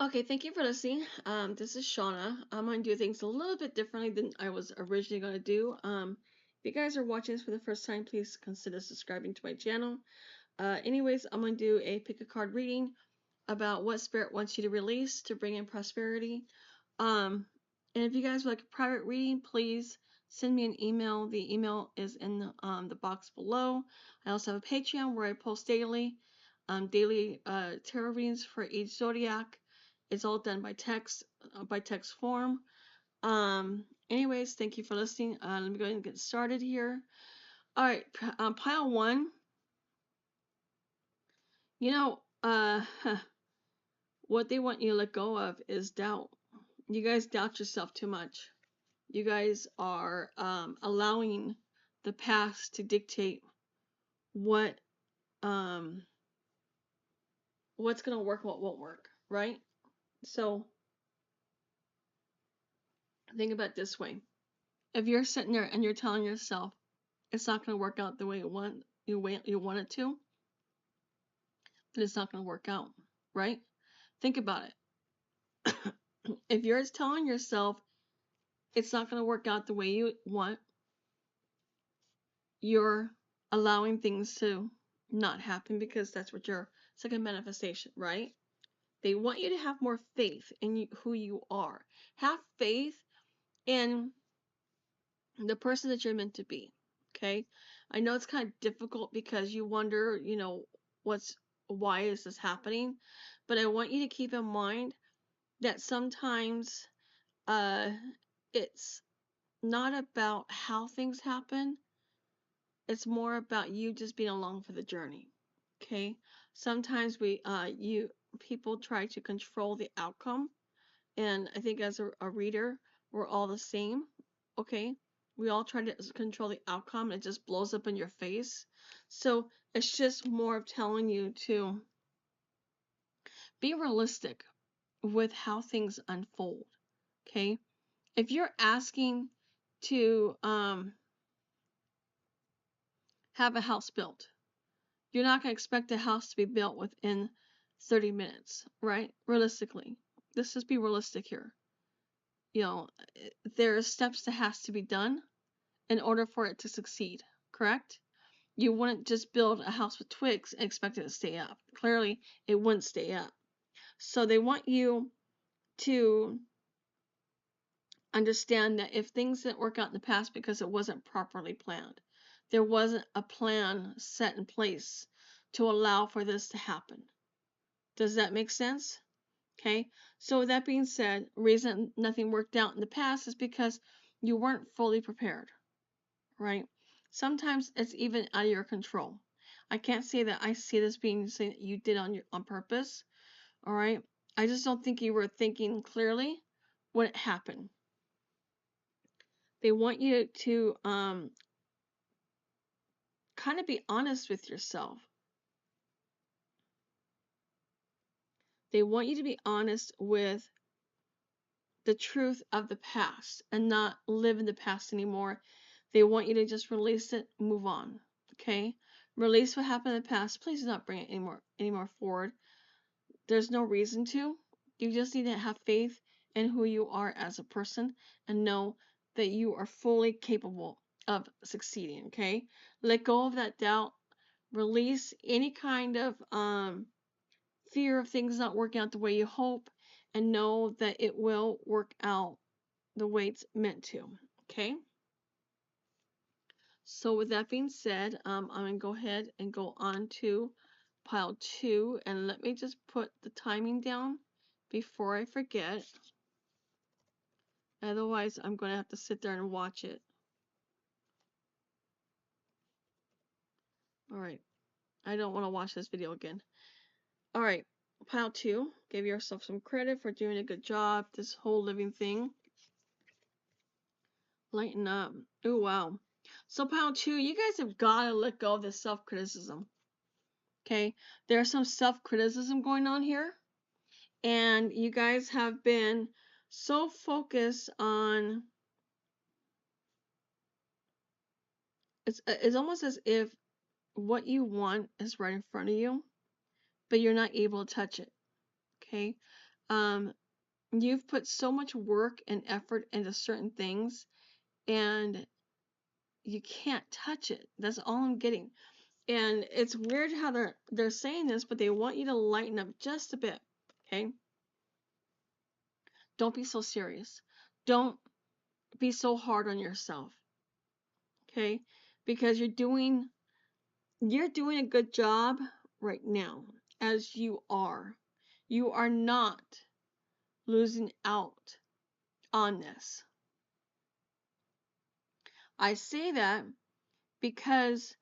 Okay, thank you for listening. This is Shauna. I'm going to do things a little bit differently than I was originally going to do. If you guys are watching this for the first time, please consider subscribing to my channel. Anyways, I'm going to do a pick a card reading about what spirit wants you to release to bring in prosperity. And if you guys would like a private reading, please send me an email. The email is in the box below. I also have a Patreon where I post daily tarot readings for each zodiac. It's all done by text form. Anyways, thank you for listening. Let me go ahead and get started here. All right, pile one. You know, what they want you to let go of is doubt. You guys doubt yourself too much. You guys are allowing the past to dictate what what's gonna work, what won't work, right? So think about it this way: if you're sitting there and you're telling yourself it's not gonna work out the way you want it to, then it's not gonna work out, right? Think about it. If you're telling yourself it's not gonna work out the way you want, you're allowing things to not happen because that's what it's like a manifestation, right? They want you to have more faith in who you are. Have faith in the person that you're meant to be. Okay? I know it's kind of difficult because you wonder, why is this happening? But I want you to keep in mind that sometimes uh it's not about how things happen. It's more about you just being along for the journey. Okay? Sometimes people try to control the outcome. And I think as a reader, we're all the same. Okay? We all try to control the outcome and it just blows up in your face. So it's just more of telling you to be realistic with how things unfold. Okay? If you're asking to have a house built, you're not going to expect a house to be built within 30 minutes, right? Realistically. Let's just be realistic here. There are steps that has to be done in order for it to succeed, correct? You wouldn't just build a house with twigs and expect it to stay up. Clearly, it wouldn't stay up. So they want you to understand that if things didn't work out in the past because it wasn't properly planned, there wasn't a plan set in place to allow for this to happen. Does that make sense? Okay, so with that being said, reason nothing worked out in the past is because you weren't fully prepared, right? Sometimes it's even out of your control. I can't say that I see this being something that you did on purpose, all right? I just don't think you were thinking clearly when it happened. They want you to kind of be honest with yourself. They want you to be honest with the truth of the past and not live in the past anymore. They want you to just release it, move on. Okay? Release what happened in the past. Please do not bring it anymore forward. There's no reason to. You just need to have faith in who you are as a person and know that you are fully capable of succeeding. Okay? Let go of that doubt. Release any kind of fear of things not working out the way you hope, and know that it will work out the way it's meant to. Okay? So with that being said, I'm going to go ahead and go on to pile 2, and let me just put the timing down before I forget. Otherwise, I'm going to have to sit there and watch it. Alright, I don't want to watch this video again. Alright, pile 2, give yourself some credit for doing a good job, this whole living thing. Lighten up. Oh, wow. So pile 2, you guys have got to let go of this self-criticism. Okay? There's some self-criticism going on here. And you guys have been so focused on... It's almost as if what you want is right in front of you, but you're not able to touch it. Okay? You've put so much work and effort into certain things, and you can't touch it. That's all I'm getting. And it's weird how they're saying this, but they want you to lighten up just a bit. Okay? Don't be so serious. Don't be so hard on yourself. Okay? Because you're doing a good job right now as you are. You are not losing out on this. I say that because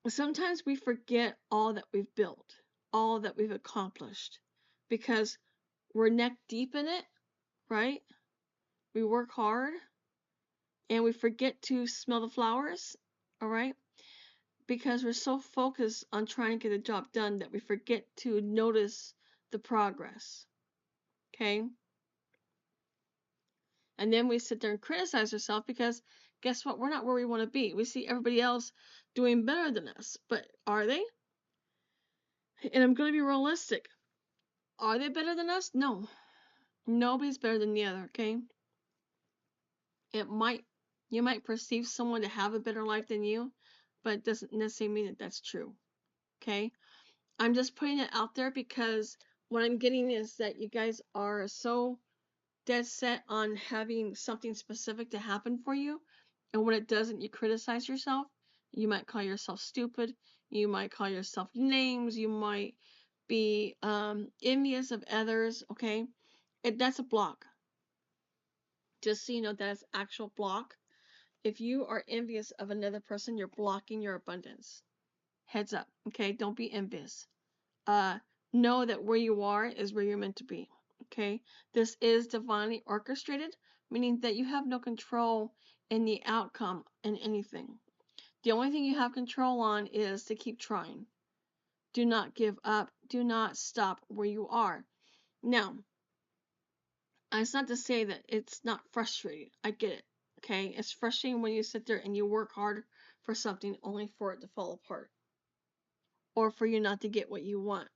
sometimes we forget all that we've built, all that we've accomplished, because we're neck deep in it, right? We work hard and we forget to smell the flowers, all right? Because we're so focused on trying to get the job done that we forget to notice the progress, okay? And then we sit there and criticize ourselves because guess what? We're not where we want to be. We see everybody else doing better than us, but are they? And I'm going to be realistic. Are they better than us? No. Nobody's better than the other, okay? You might perceive someone to have a better life than you, but it doesn't necessarily mean that that's true, okay? I'm just putting it out there because what I'm getting is that you guys are so dead set on having something specific to happen for you, and when it doesn't, you criticize yourself. You might call yourself stupid. You might call yourself names. You might be envious of others, okay? That's a block. Just so you know, that's actual block. If you are envious of another person, you're blocking your abundance. Heads up, okay? Don't be envious. Uh, know that where you are is where you're meant to be, okay? This is divinely orchestrated, meaning that you have no control in the outcome in anything. The only thing you have control on is to keep trying. Do not give up. Do not stop where you are. Now, it's not to say that it's not frustrating. I get it. Okay? It's frustrating when you sit there and you work hard for something only for it to fall apart or for you not to get what you want.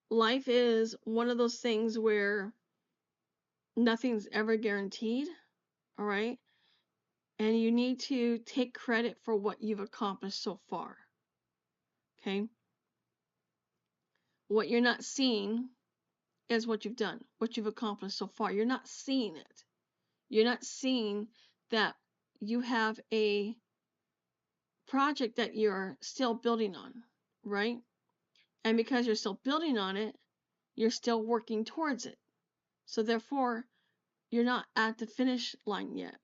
Life is one of those things where nothing's ever guaranteed, all right? And you need to take credit for what you've accomplished so far. Okay? What you're not seeing is what you've done, what you've accomplished so far. You're not seeing it. You're not seeing that you have a project that you're still building on, right? And because you're still building on it, you're still working towards it. So therefore, you're not at the finish line yet.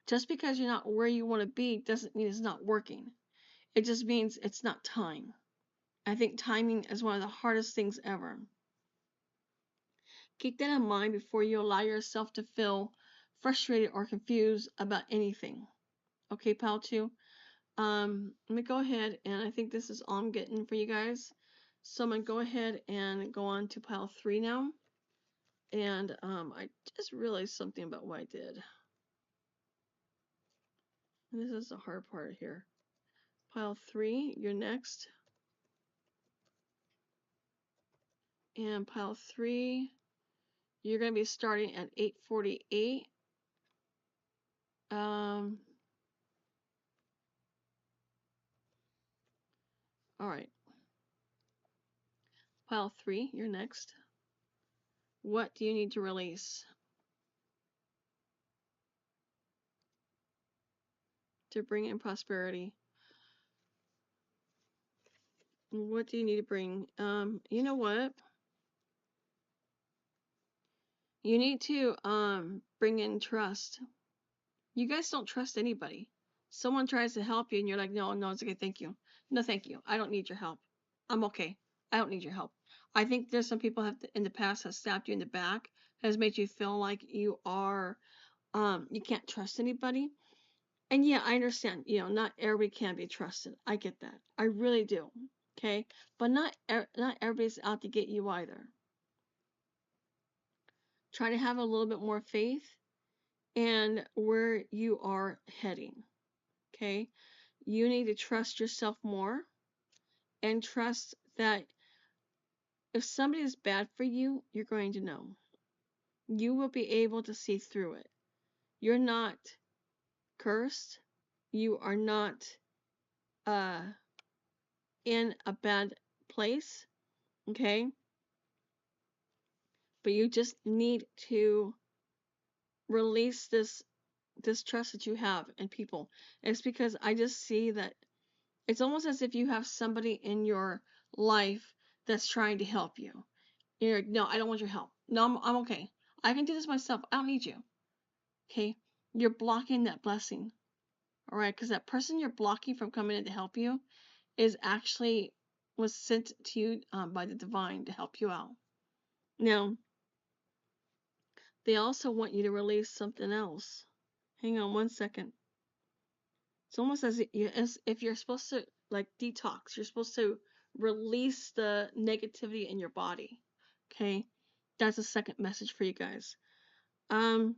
Just because you're not where you want to be doesn't mean it's not working. It just means it's not time. I think timing is one of the hardest things ever. Keep that in mind before you allow yourself to feel frustrated or confused about anything. Okay, pile two? Let me go ahead, and I think this is all I'm getting for you guys. So I'm going to go ahead and go on to pile 3 now. And I just realized something about what I did. And this is the hard part here. Pile 3, you're next. And pile 3, you're going to be starting at 848. All right. Pile 3, you're next. What do you need to release to bring in prosperity? What do you need to bring? You know what? You need to bring in trust. You guys don't trust anybody. Someone tries to help you and you're like, no, it's okay, thank you. No, thank you. I don't need your help. I'm okay. I don't need your help. I think there's some people in the past have stabbed you in the back, has made you feel like you are you can't trust anybody. And yeah, I understand, not everybody can be trusted. I get that. I really do. Okay? But not everybody's out to get you either. Try to have a little bit more faith in where you are heading. Okay? You need to trust yourself more and trust that if somebody is bad for you, you're going to know. You will be able to see through it. You're not cursed. You are not uh, in a bad place, okay? But you just need to release this trust that you have in people. It's because I just see that it's almost as if you have somebody in your life that's trying to help you. You're like, no, I don't want your help. No, I'm okay. I can do this myself. I don't need you. Okay? You're blocking that blessing. All right? Because that person you're blocking from coming in to help you is actually was sent to you by the divine to help you out. Now, they also want you to release something else. Hang on one second. It's almost as if you're supposed to like detox. You're supposed to release the negativity in your body. Okay? That's a second message for you guys. Some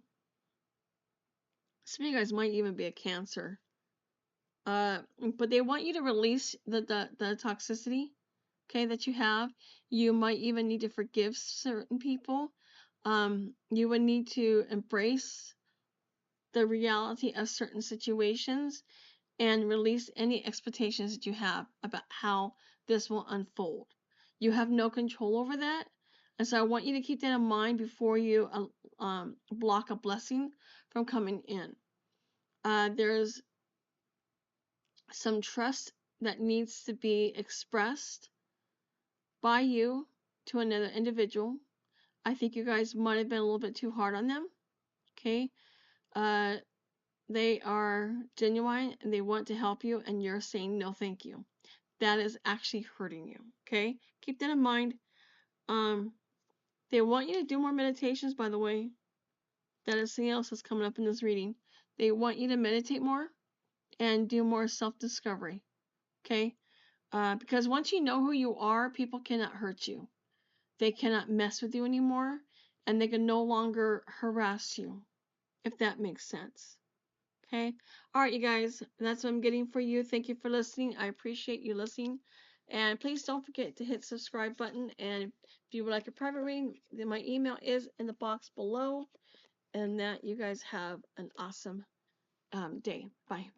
of you guys might even be a Cancer. But they want you to release the toxicity, okay, that you have. You might even need to forgive certain people. You would need to embrace the reality of certain situations and release any expectations that you have about how this will unfold. You have no control over that. And so I want you to keep that in mind before you block a blessing from coming in. There's some trust that needs to be expressed by you to another individual. I think you guys might have been a little bit too hard on them. Okay. Uh, they are genuine and they want to help you, and you're saying no, thank you. That is actually hurting you. Okay. Keep that in mind. Um, they want you to do more meditations, by the way. That is something else that's coming up in this reading. They want you to meditate more and do more self discovery. Okay. Because once you know who you are, people cannot hurt you. They cannot mess with you anymore, and they can no longer harass you, if that makes sense. Okay? All right, you guys, that's what I'm getting for you. Thank you for listening. I appreciate you listening. And please don't forget to hit subscribe button. And if you would like a private reading, then my email is in the box below. And that you guys have an awesome day. Bye.